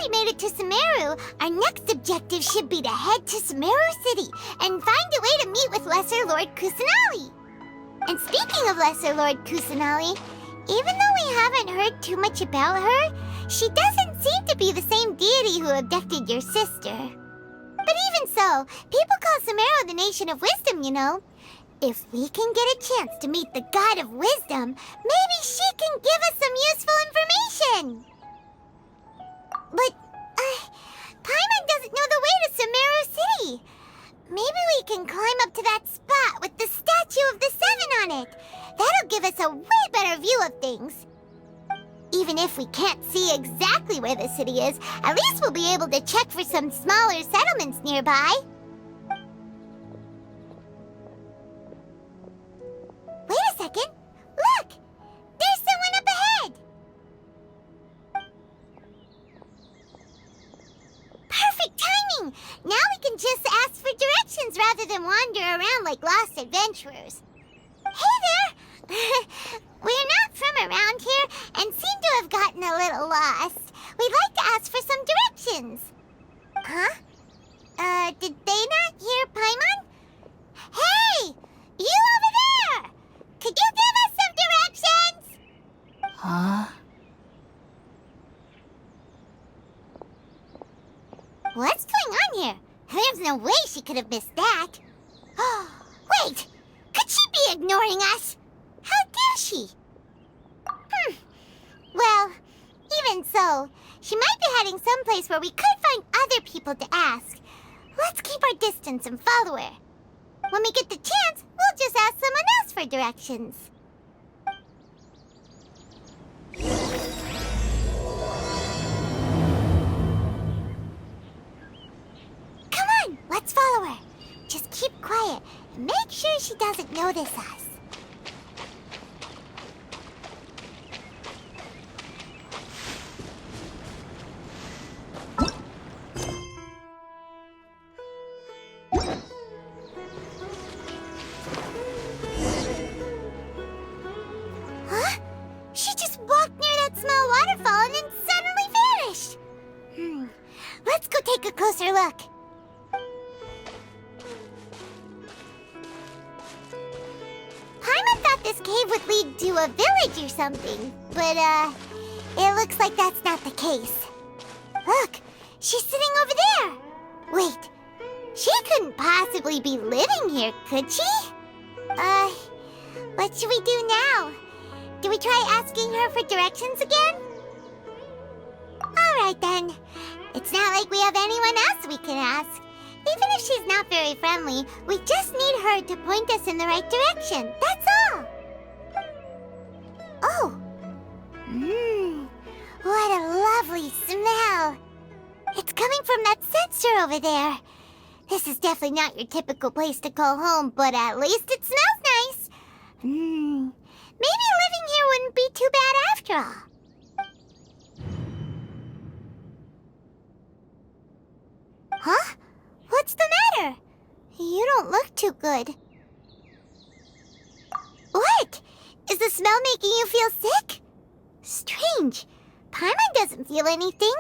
we made it to Sumeru, our next objective should be to head to Sumeru City and find a way to meet with Lesser Lord Kusanali. And speaking of Lesser Lord Kusanali, even though we haven't heard too much about her, she doesn't seem to be the same deity who abducted your sister. But even so, people call Sumeru the Nation of Wisdom, you know. If we can get a chance to meet the God of Wisdom, maybe she can give us some useful information. But, Paimon doesn't know the way to Sumeru City. Maybe we can climb up to that spot with the statue of the Seven on it. That'll give us a way better view of things. Even if we can't see exactly where the city is, at least we'll be able to check for some smaller settlements nearby. Wait a second. Look! There's someone up ahead! Perfect timing! Now we can just ask for directions rather than wander around like lost adventurers. Hey there! We're not from around here and seem to have gotten a little lost. We'd like to ask for some directions. Huh? Did they not hear Paimon? Hey! You over there! Could you give us some directions? Huh? What's going on here? There's no way she could have missed that. Wait! Could she be ignoring us? How dare she? Well, even so, she might be heading someplace where we could find other people to ask. Let's keep our distance and follow her. When we get the chance, we'll just ask someone else for directions. Come on, let's follow her. Just keep quiet and make sure she doesn't notice us. Huh? She just walked near that small waterfall and then suddenly vanished. Let's go take a closer look. Paimon thought this cave would lead to a village or something, but, it looks like that's not the case. Look, she's sitting over there. Wait, she couldn't possibly be living here, could she? What should we do now? Do we try asking her for directions again? Alright then. It's not like we have anyone else we can ask. Even if she's not very friendly, we just need her to point us in the right direction. That's all. Oh. What a lovely smell. It's coming from that sensor over there. This is definitely not your typical place to call home, but at least it smells nice. Maybe living here wouldn't be too bad after all. Huh? What's the matter? You don't look too good. What? Is the smell making you feel sick? Strange. Paimon doesn't feel anything.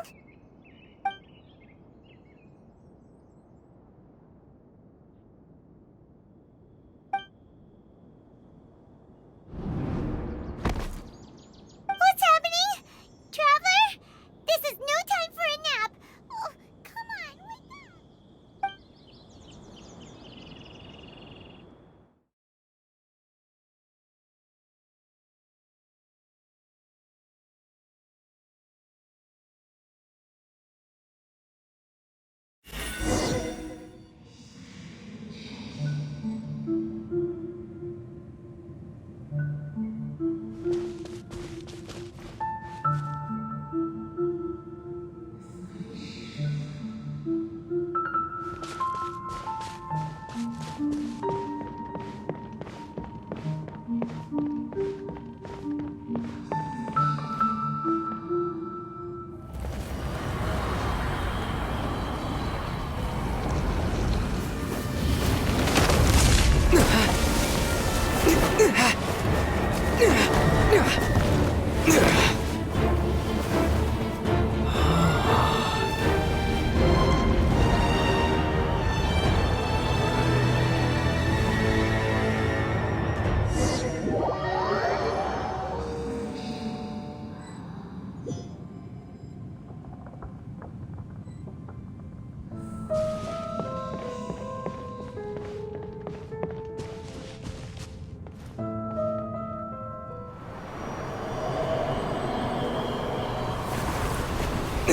Are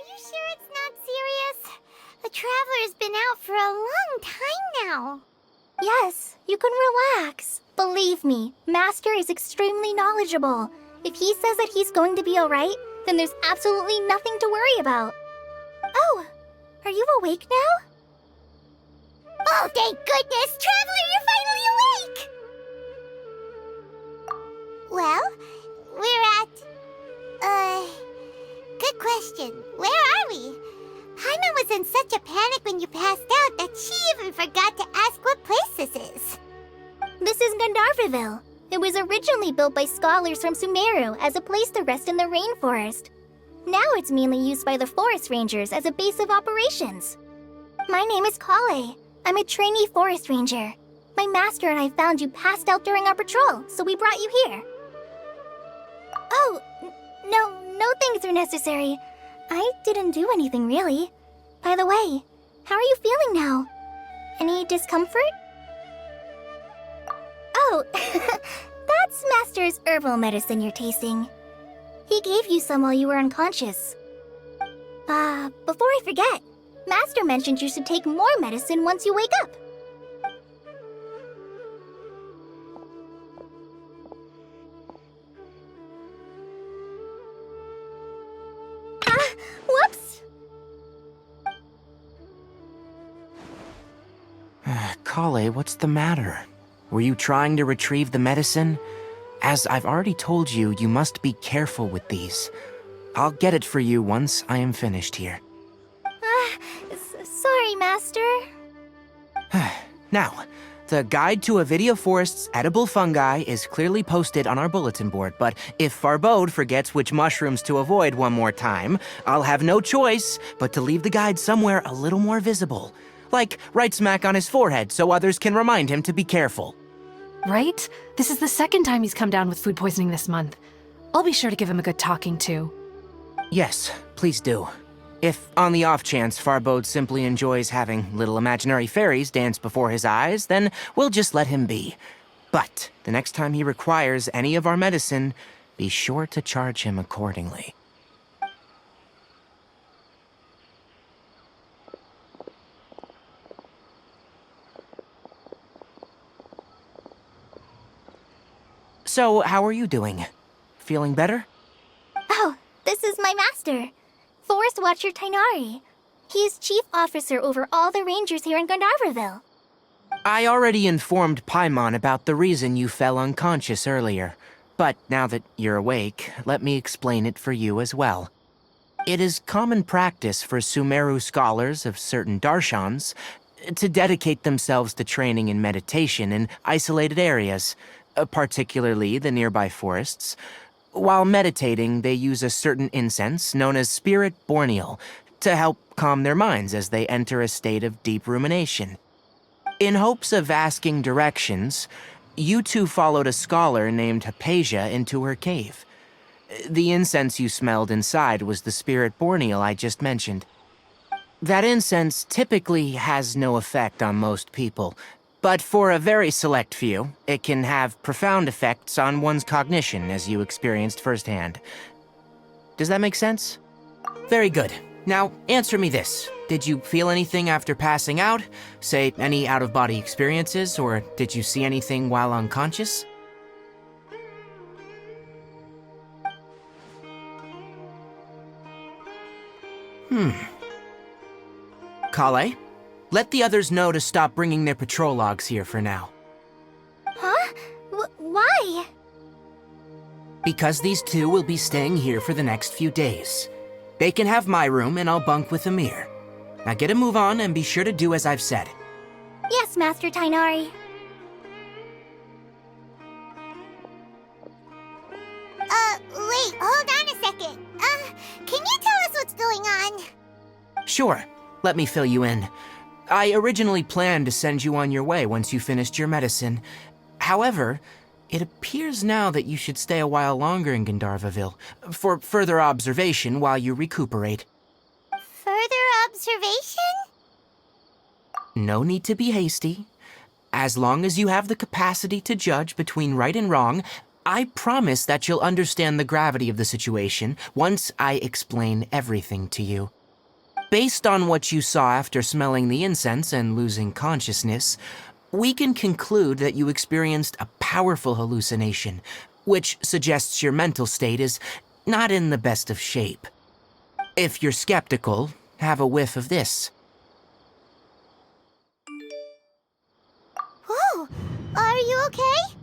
you sure it's not serious? The Traveler's been out for a long time now. Yes, you can relax. Believe me, Master is extremely knowledgeable. If he says that he's going to be alright, then there's absolutely nothing to worry about. Oh, are you awake now? Oh, thank goodness! Traveler, you're finally awake! Well, we're at... good question. Where are we? Paimon was in such a panic when you passed out that she even forgot to ask what place this is. This is Gandharvaville. It was originally built by scholars from Sumeru as a place to rest in the rainforest. Now it's mainly used by the forest rangers as a base of operations. My name is Kale. I'm a trainee forest ranger. My master and I found you passed out during our patrol, so we brought you here. Oh, no things are necessary. I didn't do anything, really. By the way, how are you feeling now? Any discomfort? Oh, that's Master's herbal medicine you're tasting. He gave you some while you were unconscious. Before I forget, Master mentioned you should take more medicine once you wake up. Whoops! Kale, what's the matter? Were you trying to retrieve the medicine? As I've already told you, you must be careful with these. I'll get it for you once I am finished here. Sorry, Master. Now, the guide to Avidia Forest's edible fungi is clearly posted on our bulletin board, but if Farbode forgets which mushrooms to avoid one more time, I'll have no choice but to leave the guide somewhere a little more visible. Like right smack on his forehead so others can remind him to be careful. Right? This is the second time he's come down with food poisoning this month. I'll be sure to give him a good talking to. Yes, please do. If, on the off chance, Farbode simply enjoys having little imaginary fairies dance before his eyes, then we'll just let him be. But the next time he requires any of our medicine, be sure to charge him accordingly. So, how are you doing? Feeling better? Oh, this is my master, Forest Watcher Tainari. He is chief officer over all the rangers here in Gandharvaville. I already informed Paimon about the reason you fell unconscious earlier. But now that you're awake, let me explain it for you as well. It is common practice for Sumeru scholars of certain darshans to dedicate themselves to training in meditation in isolated areas, particularly the nearby forests. While meditating, they use a certain incense known as Spirit Borneal to help calm their minds as they enter a state of deep rumination. In hopes of asking directions, you two followed a scholar named Hypatia into her cave. The incense you smelled inside was the Spirit Borneal I just mentioned. That incense typically has no effect on most people, but for a very select few, it can have profound effects on one's cognition, as you experienced firsthand. Does that make sense? Very good. Now, answer me this. Did you feel anything after passing out? Say, any out-of-body experiences, or did you see anything while unconscious? Kale, let the others know to stop bringing their patrol logs here for now. Huh? Why? Because these two will be staying here for the next few days. They can have my room and I'll bunk with Amir. Now get a move on and be sure to do as I've said. Yes, Master Tainari. second. Can you tell us what's going on? Sure, let me fill you in. I originally planned to send you on your way once you finished your medicine. However, it appears now that you should stay a while longer in Gandharvaville for further observation while you recuperate. Further observation? No need to be hasty. As long as you have the capacity to judge between right and wrong, I promise that you'll understand the gravity of the situation once I explain everything to you. Based on what you saw after smelling the incense and losing consciousness, we can conclude that you experienced a powerful hallucination, which suggests your mental state is not in the best of shape. If you're skeptical, have a whiff of this. Whoa, are you okay?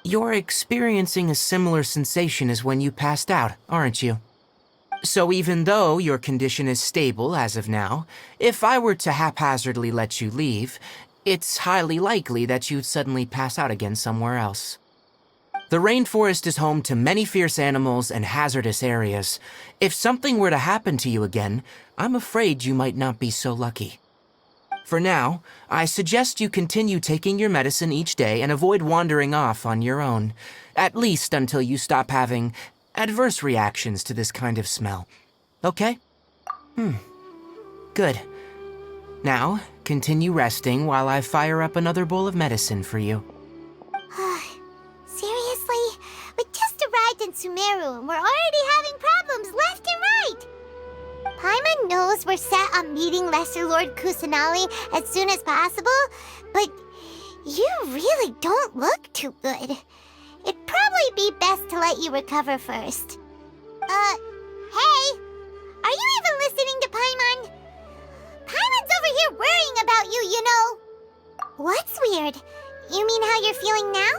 You're experiencing a similar sensation as when you passed out, aren't you? So even though your condition is stable as of now, if I were to haphazardly let you leave, it's highly likely that you'd suddenly pass out again somewhere else. The rainforest is home to many fierce animals and hazardous areas. If something were to happen to you again, I'm afraid you might not be so lucky. For now, I suggest you continue taking your medicine each day and avoid wandering off on your own, at least until you stop having adverse reactions to this kind of smell. Okay? Good. Now, continue resting while I fire up another bowl of medicine for you. Seriously? We just arrived in Sumeru and we're already having problems left and right! Paimon knows we're set on meeting Lesser Lord Kusanali as soon as possible, but you really don't look too good. It'd probably be best to let you recover first. Hey! Are you even listening to Paimon? Paimon's over here worrying about you, you know! What's weird? You mean how you're feeling now?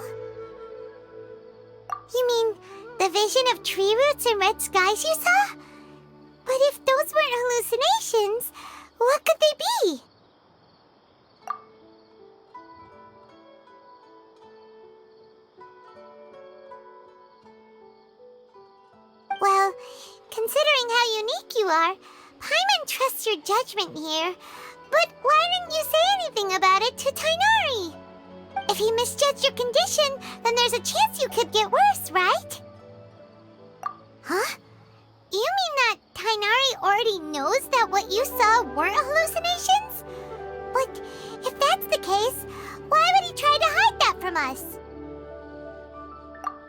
You mean the vision of tree roots and red skies you saw? But if those weren't hallucinations, what could they be? Well, considering how unique you are, Paimon trusts your judgment here. But why didn't you say anything about it to Tainari? If he misjudged your condition, then there's a chance you could get worse, right? Huh? You mean that Tainari already knows that what you saw weren't hallucinations? But if that's the case, why would he try to hide that from us?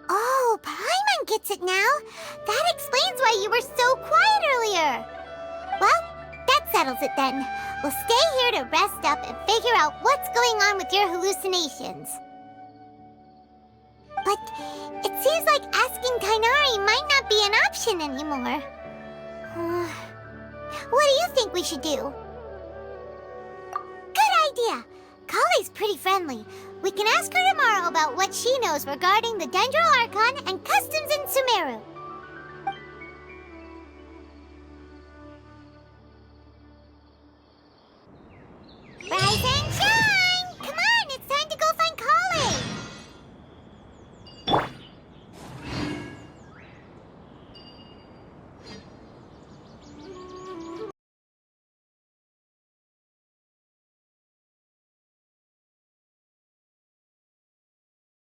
Oh, Paimon gets it now. That explains why you were so quiet earlier. Well, that settles it then. We'll stay here to rest up and figure out what's going on with your hallucinations. But it seems like asking Tainari might not be an option anymore. What do you think we should do? Good idea! Kali's pretty friendly. We can ask her tomorrow about what she knows regarding the Dendro Archon and customs in Sumeru.